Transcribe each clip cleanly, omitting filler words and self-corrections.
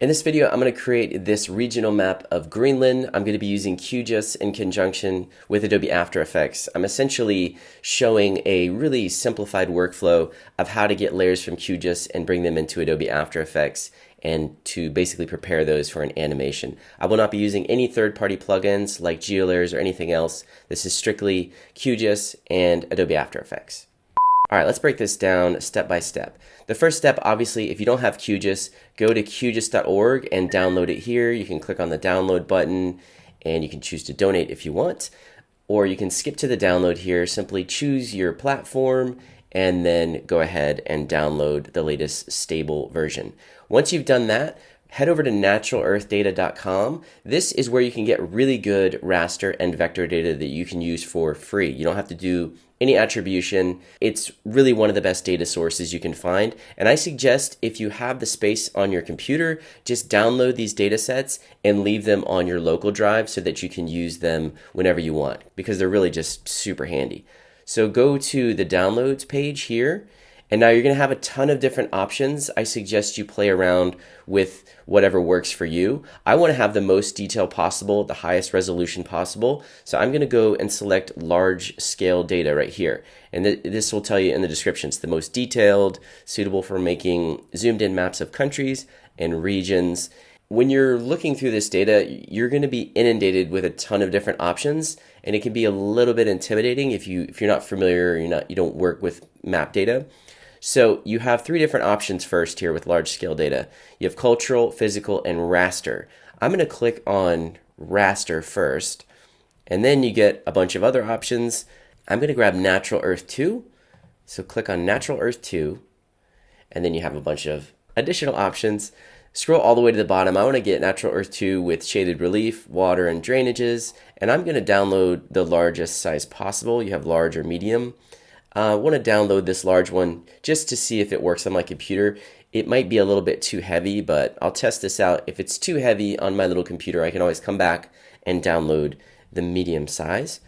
In this video, I'm going to create this regional map of Greenland. I'm going to be using QGIS in conjunction with Adobe After Effects. I'm essentially showing a really simplified workflow of how to get layers from QGIS and bring them into Adobe After Effects and to basically prepare those for an animation. I will not be using any third-party plugins like GeoLayers or anything else. This is strictly QGIS and Adobe After Effects. All right, let's break this down step by step. The first step, obviously, if you don't have QGIS, go to qgis.org and download it here. You can click on the download button and you can choose to donate if you want, or you can skip to the download here, simply choose your platform and then go ahead and download the latest stable version. Once you've done that, head over to naturalearthdata.com. This is where you can get really good raster and vector data that you can use for free. You don't have to do any attribution. It's really one of the best data sources you can find. And I suggest if you have the space on your computer, just download these data sets and leave them on your local drive so that you can use them whenever you want, because they're really just super handy. So go to the downloads page here. And now you're going to have a ton of different options. I suggest you play around with whatever works for you. I want to have the most detail possible, the highest resolution possible. So I'm going to go and select large scale data right here. And this will tell you in the description, it's the most detailed, suitable for making zoomed in maps of countries and regions. When you're looking through this data, you're going to be inundated with a ton of different options, and it can be a little bit intimidating if you're not familiar or you don't work with map data. So you have three different options first here with large scale data. You have cultural, physical, and raster. I'm going to click on raster first, and then you get a bunch of other options. I'm going to grab Natural Earth 2. So click on Natural Earth 2, and then you have a bunch of additional options. Scroll all the way to the bottom. I want to get Natural Earth 2 with shaded relief, water, and drainages, and I'm going to download the largest size possible. You have large or medium. I want to download this large one just to see if it works on my computer. It might be a little bit too heavy, but I'll test this out. If it's too heavy on my little computer, I can always come back and download the medium size.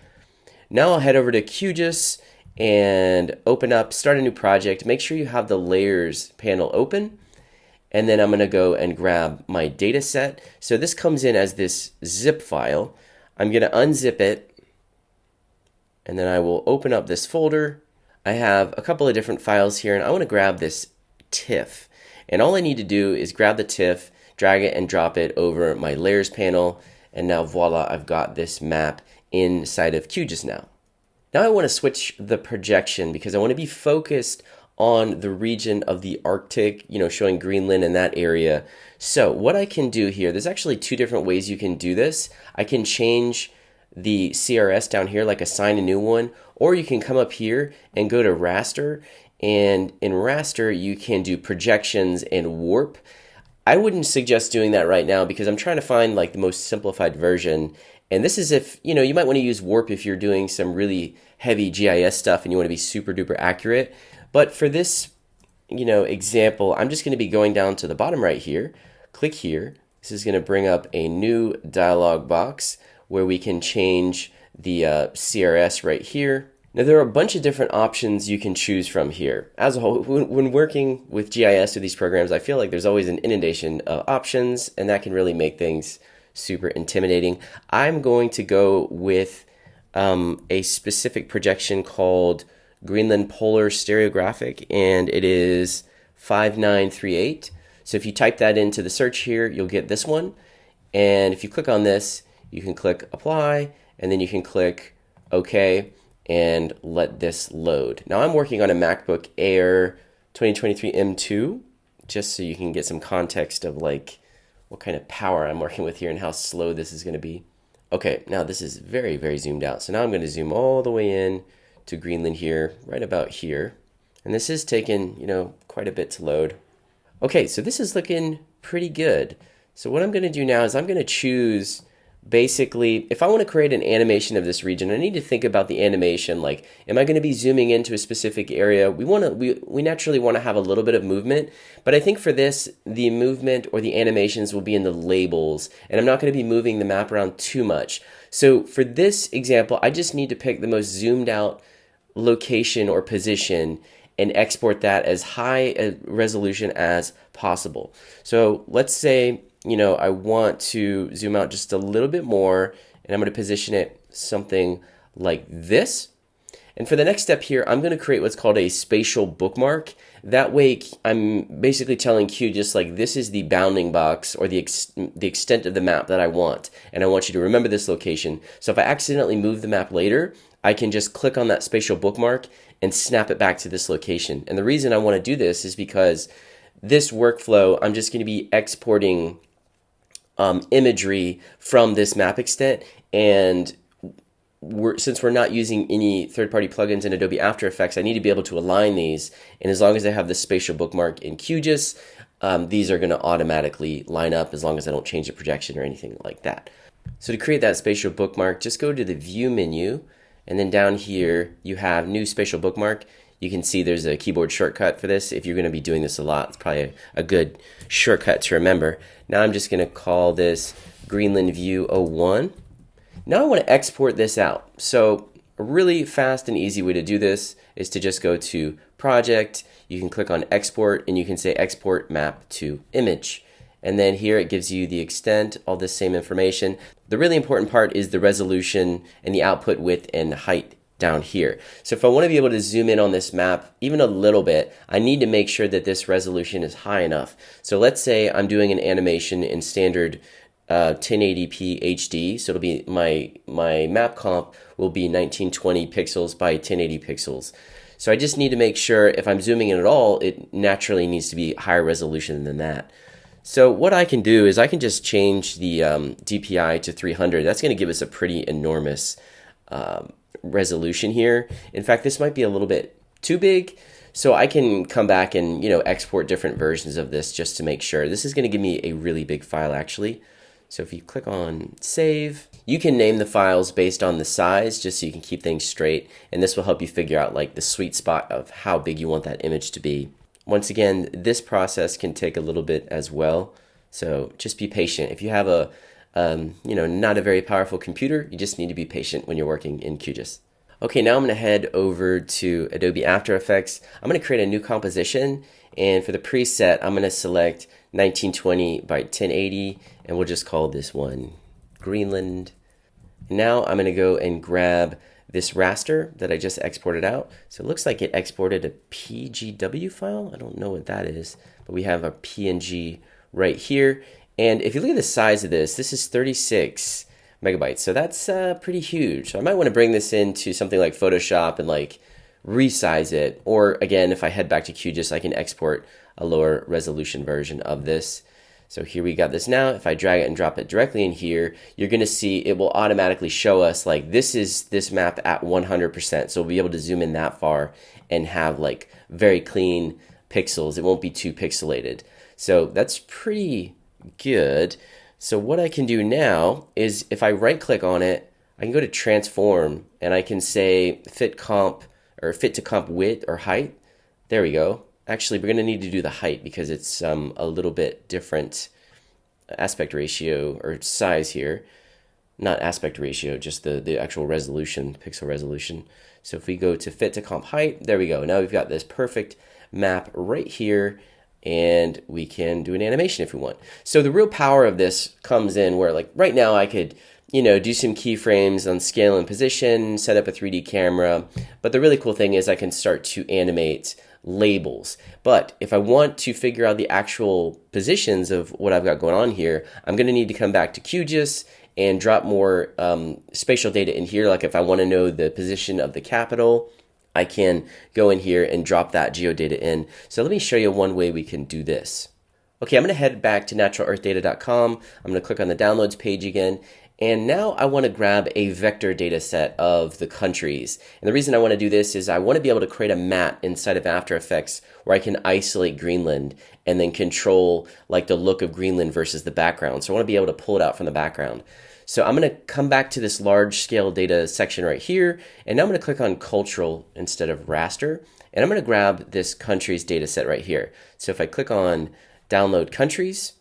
Now I'll head over to QGIS and open up, start a new project. Make sure you have the layers panel open. And then I'm going to go and grab my data set. So this comes in as this zip file. I'm going to unzip it, and then I will open up this folder. I have a couple of different files here, and I want to grab this TIFF. And all I need to do is grab the TIFF, drag it and drop it over my layers panel, and now voila, I've got this map inside of QGIS now. Now I want to switch the projection because I want to be focused on the region of the Arctic, showing Greenland in that area. So what I can do here, there's actually two different ways you can do this. I can change the CRS down here, like assign a new one, or you can come up here and go to raster, and in raster you can do projections and warp. I wouldn't suggest doing that right now because I'm trying to find like the most simplified version, and this is if you might want to use warp if you're doing some really heavy GIS stuff and you want to be super duper accurate. But for this example, I'm just going to be going down to the bottom right here, click here. This is going to bring up a new dialog box where we can change the CRS right here. Now there are a bunch of different options you can choose from here. As a whole, when working with GIS or these programs, I feel like there's always an inundation of options, and that can really make things super intimidating. I'm going to go with a specific projection called Greenland Polar Stereographic, and it is 5938. So if you type that into the search here, you'll get this one. And if you click on this, you can click apply, and then you can click OK and let this load. Now I'm working on a MacBook Air 2023 M2, just so you can get some context of like what kind of power I'm working with here and how slow this is going to be. Okay, now this is very, very zoomed out. So now I'm going to zoom all the way in to Greenland here, right about here. And this is taking, quite a bit to load. Okay, so this is looking pretty good. So what I'm going to do now is I'm going to choose, basically, if I want to create an animation of this region, I need to think about the animation. Like, am I going to be zooming into a specific area? We naturally want to have a little bit of movement, but I think for this, the movement or the animations will be in the labels, and I'm not going to be moving the map around too much. So for this example, I just need to pick the most zoomed out location or position, and export that as high a resolution as possible. So let's say, I want to zoom out just a little bit more, and I'm going to position it something like this. And for the next step here, I'm going to create what's called a spatial bookmark. That way, I'm basically telling QGIS, like, this is the bounding box or the extent of the map that I want. And I want you to remember this location. So if I accidentally move the map later, I can just click on that spatial bookmark and snap it back to this location. And the reason I want to do this is because this workflow, I'm just going to be exporting imagery from this map extent, and since we're not using any third-party plugins in Adobe After Effects, I need to be able to align these, and as long as I have the spatial bookmark in QGIS, these are going to automatically line up as long as I don't change the projection or anything like that. So to create that spatial bookmark, just go to the View menu, and then down here you have New Spatial Bookmark. You can see there's a keyboard shortcut for this. If you're going to be doing this a lot, it's probably a good shortcut to remember. Now I'm just going to call this Greenland View 01. Now I want to export this out. So a really fast and easy way to do this is to just go to Project. You can click on Export, and you can say Export Map to Image. And then here it gives you the extent, all this same information. The really important part is the resolution and the output width and height down here. So if I want to be able to zoom in on this map even a little bit, I need to make sure that this resolution is high enough. So let's say I'm doing an animation in standard 1080p HD, so it'll be my map comp will be 1920 pixels by 1080 pixels. So I just need to make sure if I'm zooming in at all, it naturally needs to be higher resolution than that. So what I can do is I can just change the DPI to 300. That's going to give us a pretty enormous resolution here. In fact, this might be a little bit too big, so I can come back and export different versions of this just to make sure. This is going to give me a really big file actually. So if you click on Save, you can name the files based on the size just so you can keep things straight, and this will help you figure out like the sweet spot of how big you want that image to be. Once again, this process can take a little bit as well, so just be patient. If you have a not a very powerful computer, you just need to be patient when you're working in QGIS. Okay, now I'm going to head over to Adobe After Effects. I'm going to create a new composition, and for the preset, I'm going to select 1920 by 1080, and we'll just call this one Greenland. Now I'm going to go and grab this raster that I just exported out. So it looks like it exported a PGW file. I don't know what that is, but we have a PNG right here. And if you look at the size of this, this is 36 megabytes. So that's pretty huge. So I might want to bring this into something like Photoshop and like resize it. Or again, if I head back to QGIS, I can export a lower resolution version of this. So here we got this now. If I drag it and drop it directly in here, you're going to see it will automatically show us like this is this map at 100%. So we'll be able to zoom in that far and have like very clean pixels. It won't be too pixelated. So that's pretty good. So what I can do now is if I right click on it, I can go to transform and I can say fit comp or fit to comp width or height. There we go. Actually, we're going to need to do the height because it's a little bit different aspect ratio or size here. Not aspect ratio, just the actual resolution, pixel resolution. So if we go to fit to comp height, there we go. Now we've got this perfect map right here, and we can do an animation if we want. So the real power of this comes in where like right now I could do some keyframes on scale and position, set up a 3D camera. But the really cool thing is I can start to animate labels. But if I want to figure out the actual positions of what I've got going on here, I'm going to need to come back to QGIS and drop more spatial data in here. Like if I want to know the position of the capital, I can go in here and drop that geodata in. So let me show you one way we can do this. Okay, I'm going to head back to naturalearthdata.com. I'm going to click on the downloads page again. And now I want to grab a vector data set of the countries. And the reason I want to do this is I want to be able to create a map inside of After Effects where I can isolate Greenland and then control like the look of Greenland versus the background. So I want to be able to pull it out from the background. So I'm going to come back to this large scale data section right here. And now I'm going to click on cultural instead of raster. And I'm going to grab this countries data set right here. So if I click on download countries,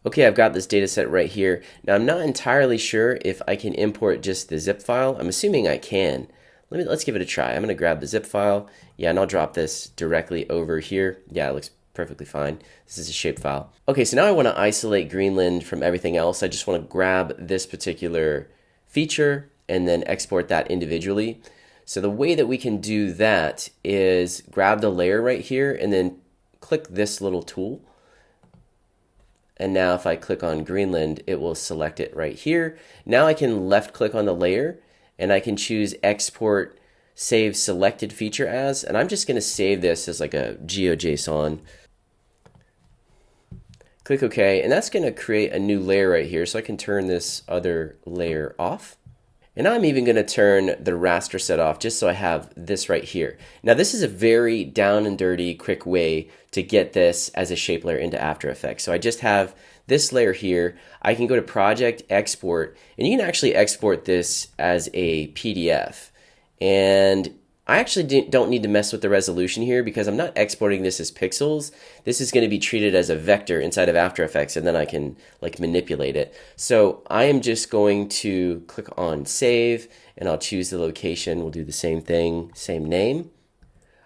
okay, I've got this data set right here. Now I'm not entirely sure if I can import just the zip file. I'm assuming I can. Let's give it a try. I'm going to grab the zip file. Yeah, and I'll drop this directly over here. Yeah, it looks perfectly fine. This is a shape file. Okay, so now I want to isolate Greenland from everything else. I just want to grab this particular feature and then export that individually. So the way that we can do that is grab the layer right here and then click this little tool. And now if I click on Greenland, it will select it right here. Now I can left click on the layer and I can choose export save selected feature as, and I'm just going to save this as like a GeoJSON. Click OK, and that's going to create a new layer right here, so I can turn this other layer off. And I'm even going to turn the raster set off just so I have this right here. Now this is a very down and dirty quick way to get this as a shape layer into After Effects. So I just have this layer here. I can go to Project, Export, and you can actually export this as a PDF. And I actually don't need to mess with the resolution here because I'm not exporting this as pixels. This is going to be treated as a vector inside of After Effects, and then I can like manipulate it. So I am just going to click on save and I'll choose the location. We'll do the same thing, same name.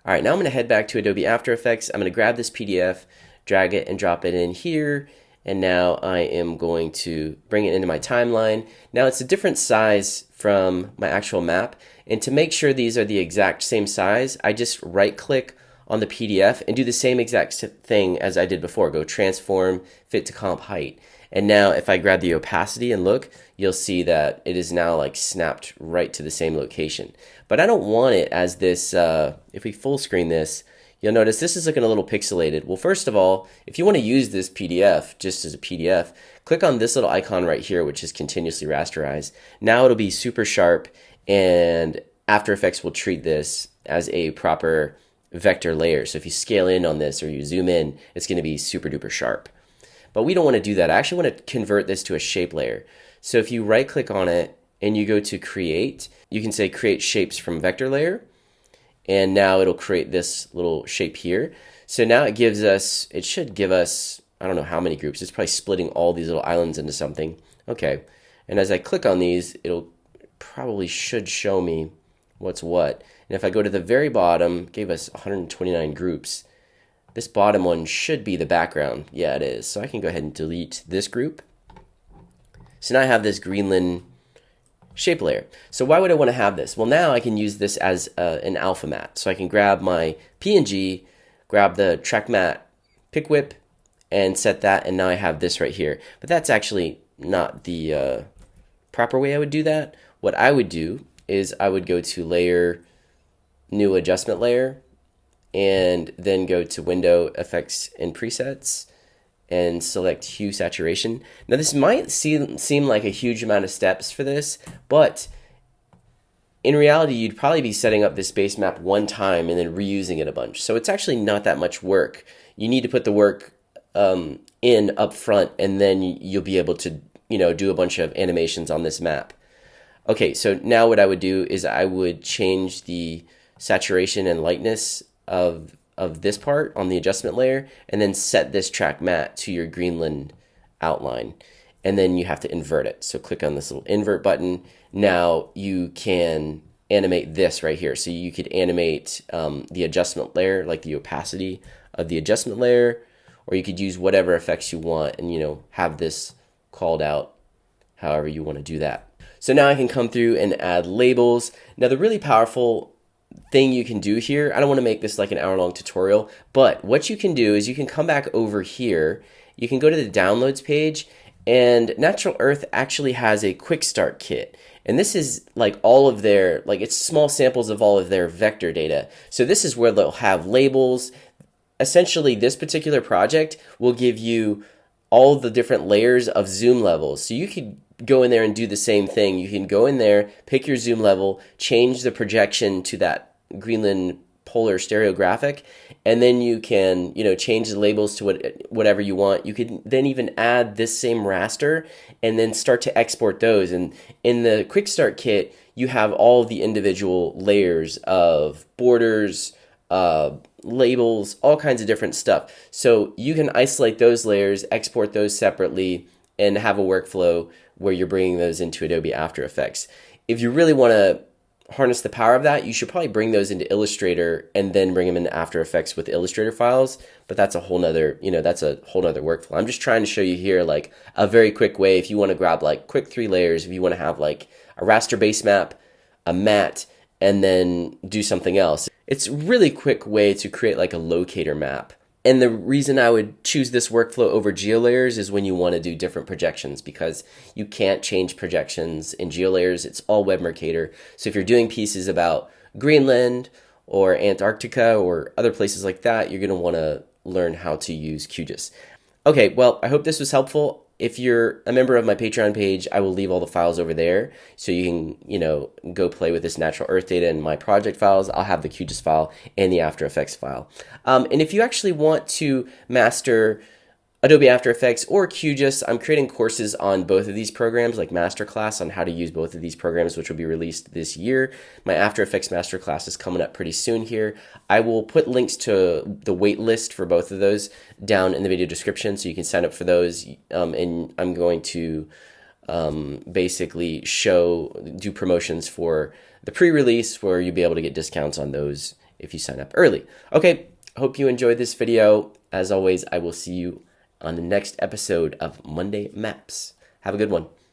All right, now I'm going to head back to Adobe After Effects. I'm going to grab this PDF, drag it and drop it in here. And now I am going to bring it into my timeline. Now it's a different size from my actual map. And to make sure these are the exact same size, I just right click on the PDF and do the same exact thing as I did before. Go transform, fit to comp height. And now if I grab the opacity and look, you'll see that it is now like snapped right to the same location. But I don't want it as this, if we full screen this, you'll notice this is looking a little pixelated. Well, first of all, if you want to use this PDF just as a PDF, click on this little icon right here, which is continuously rasterized. Now it'll be super sharp, and After Effects will treat this as a proper vector layer. So if you scale in on this or you zoom in, it's going to be super duper sharp. But we don't want to do that. I actually want to convert this to a shape layer. So if you right click on it and you go to create, you can say create shapes from vector layer. And now it'll create this little shape here. So now it gives us, it should give us, I don't know how many groups. It's probably splitting all these little islands into something. Okay. And as I click on these, it'll probably should show me what's what. And if I go to the very bottom, it gave us 129 groups. This bottom one should be the background. Yeah, it is. So I can go ahead and delete this group. So now I have this Greenland shape layer. So why would I want to have this? Well, now I can use this as an alpha mat. So I can grab my PNG, grab the track mat pick whip, and set that, and now I have this right here. But that's actually not the proper way I would do that. What I would do is I would go to layer, new adjustment layer, and then go to window, effects, and presets, and select hue saturation. Now this might seem like a huge amount of steps for this, but in reality you'd probably be setting up this Basemap one time and then reusing it a bunch. So it's actually not that much work. You need to put the work in up front, and then you'll be able to do a bunch of animations on this map. Okay, so now what I would do is I would change the saturation and lightness of this part on the adjustment layer, and then set this track mat to your Greenland outline. And then you have to invert it. So click on this little invert button. Now you can animate this right here. So you could animate the adjustment layer, like the opacity of the adjustment layer, or you could use whatever effects you want and have this called out however you want to do that. So now I can come through and add labels. Now the really powerful thing you can do here, I don't want to make this like an hour-long tutorial, but what you can do is you can come back over here, you can go to the downloads page, and Natural Earth actually has a Quickstart kit. And this is like all of their, it's small samples of all of their vector data. So this is where they'll have labels. Essentially, this particular project will give you all the different layers of zoom levels. So you could go in there and do the same thing. You can go in there, pick your zoom level, change the projection to that Greenland polar stereographic, and then you can change the labels to whatever you want. You could then even add this same raster and then start to export those. And in the Quickstart kit, you have all the individual layers of borders, labels, all kinds of different stuff. So you can isolate those layers, export those separately, and have a workflow where you're bringing those into Adobe After Effects. If you really want to harness the power of that, you should probably bring those into Illustrator and then bring them into After Effects with Illustrator files. But that's a whole nother, that's a whole nother workflow. I'm just trying to show you here like a very quick way if you want to grab like quick 3 layers, if you want to have like a raster base map, a mat, and then do something else. It's a really quick way to create like a locator map. And the reason I would choose this workflow over geolayers is when you want to do different projections, because you can't change projections in geolayers. It's all Web Mercator. So if you're doing pieces about Greenland or Antarctica or other places like that, you're going to want to learn how to use QGIS. Okay, well, I hope this was helpful. If you're a member of my Patreon page, I will leave all the files over there so you can, go play with this natural earth data and my project files. I'll have the QGIS file and the After Effects file. And if you actually want to master Adobe After Effects or QGIS, I'm creating courses on both of these programs, like masterclass on how to use both of these programs, which will be released this year. My After Effects masterclass is coming up pretty soon here. I will put links to the wait list for both of those down in the video description, so you can sign up for those. And I'm going to basically do promotions for the pre-release where you'll be able to get discounts on those if you sign up early. Okay, I hope you enjoyed this video. As always, I will see you on the next episode of Monday Maps. Have a good one.